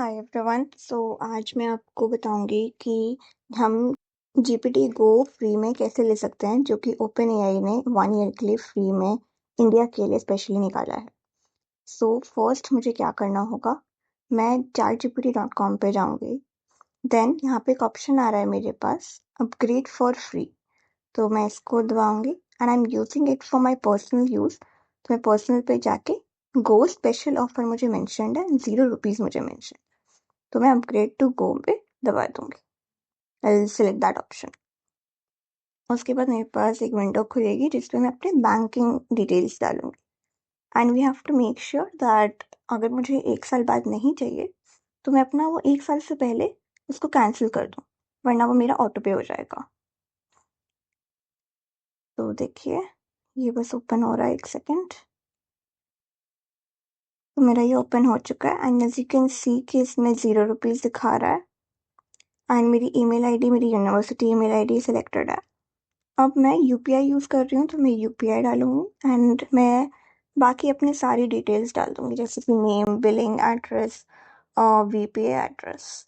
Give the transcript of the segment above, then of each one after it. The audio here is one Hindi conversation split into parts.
Hi everyone. आज मैं आपको बताऊंगी कि हम GPT गो फ्री में कैसे ले सकते हैं, जो कि ओपन एआई ने 1 ईयर के लिए फ्री में इंडिया के लिए स्पेशली निकाला है। फर्स्ट मुझे क्या करना होगा, मैं chatgpt.com पे जाऊंगी। देन यहाँ पे एक ऑप्शन आ रहा है मेरे पास, अपग्रेड फॉर फ्री। तो मैं इसको दबाऊंगी and I am using it for my personal use. तो मैं पर्सनल पे जाके गो स्पेशल ऑफर मुझे मेंशन्ड है, 0 रुपीज़ मुझे मेंशन, तो मैं अपग्रेड टू गो पे दबा दूंगी। I will select that option. उसके बाद मेरे पास एक विंडो खुलेगी जिसमें मैं अपने बैंकिंग डिटेल्स डालूंगी and we have to make sure that अगर मुझे 1 साल बाद नहीं चाहिए तो मैं अपना वो 1 साल से पहले उसको कैंसिल कर दूँ, वरना वो मेरा ऑटो पे हो जाएगा। तो देखिए ये बस ओपन हो रहा है, 1 सेकेंड। तो मेरा ये ओपन हो चुका है and as you can see कि इसमें 0 रुपीज़ दिखा रहा है एंड मेरी ईमेल आईडी, मेरी यूनिवर्सिटी ईमेल आईडी सिलेक्टेड है। अब मैं यूपीआई यूज़ कर रही हूँ तो मैं यूपीआई डालूँगी एंड मैं बाकी अपनी सारी डिटेल्स डाल दूँगी, जैसे कि नेम, बिलिंग एड्रेस और वीपीआई एड्रेस।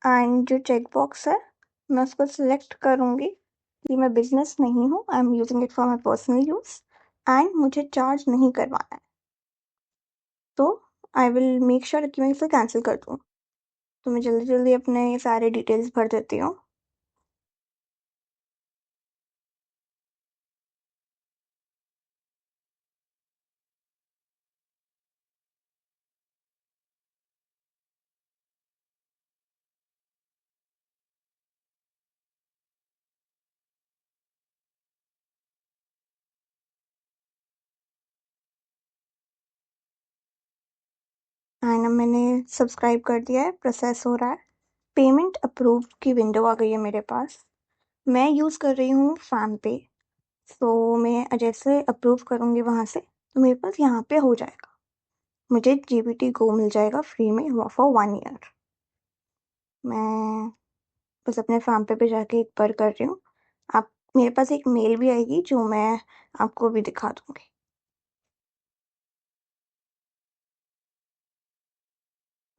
एंड जो चेक बॉक्स है मैं उसको सिलेक्ट करूँगी कि मैं बिजनेस नहीं हूँ, आई am using it for my personal use and मुझे चार्ज नहीं करवाना है। तो आई विल मेक श्योर कि मैं इसे कैंसिल कर दूँ। तो मैं जल्दी जल्दी अपने सारे डिटेल्स भर देती हूँ। एंड अब मैंने सब्सक्राइब कर दिया है, प्रोसेस हो रहा है। पेमेंट अप्रूव की विंडो आ गई है मेरे पास। मैं यूज़ कर रही हूँ फैम पे। मैं जैसे अप्रूव करूँगी वहाँ से तो मेरे पास यहाँ पे हो जाएगा, मुझे GPT गो मिल जाएगा फ्री में फॉर 1 ईयर। मैं बस अपने फैम पे जाके एक बार कर रही हूँ। आप मेरे पास एक मेल भी आएगी जो मैं आपको भी दिखा दूँगी।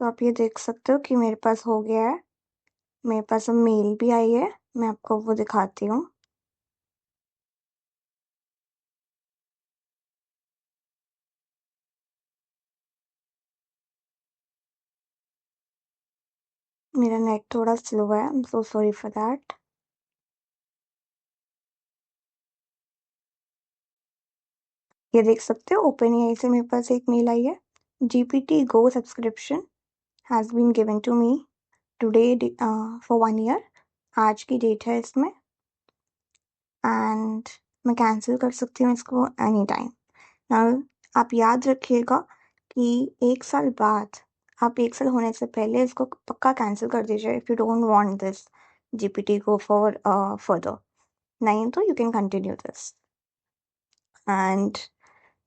तो आप ये देख सकते हो कि मेरे पास हो गया है। मेरे पास अब मेल भी आई है, मैं आपको वो दिखाती हूँ। मेरा नेट थोड़ा स्लो है, I am so sorry for that. ये देख सकते हो ओपन एआई से मेरे पास एक मेल आई है, GPT go subscription has been given to me today for 1 year. आज की डेट है इसमें एंड मैं कैंसिल कर सकती हूँ इसको एनी टाइम। नाउ आप याद रखिएगा कि 1 साल बाद, आप 1 साल होने से पहले इसको पक्का कैंसिल कर दीजिए if you don't want this GPT go for further. नहीं तो you can continue this. And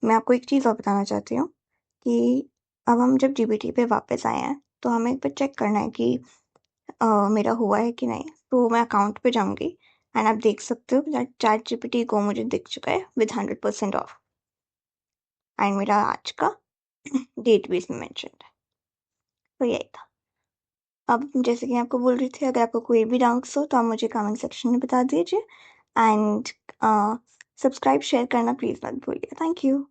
मैं आपको एक चीज़ और बताना चाहती हूँ कि अब हम जब GPT पे वापस आए हैं तो हमें एक बार चेक करना है कि मेरा हुआ है कि नहीं। तो मैं अकाउंट पे जाऊँगी एंड आप देख सकते हो चैट GPT को मुझे दिख चुका है विद 100% ऑफ एंड मेरा आज का डेट भी इसमें मेंशन्ड है। तो यही था। अब जैसे कि मैं आपको बोल रही थी, अगर आपको कोई भी डाउट्स हो तो आप मुझे कमेंट सेक्शन में बता दीजिए एंड सब्सक्राइब शेयर करना प्लीज़ मत भूलिए। Thank you.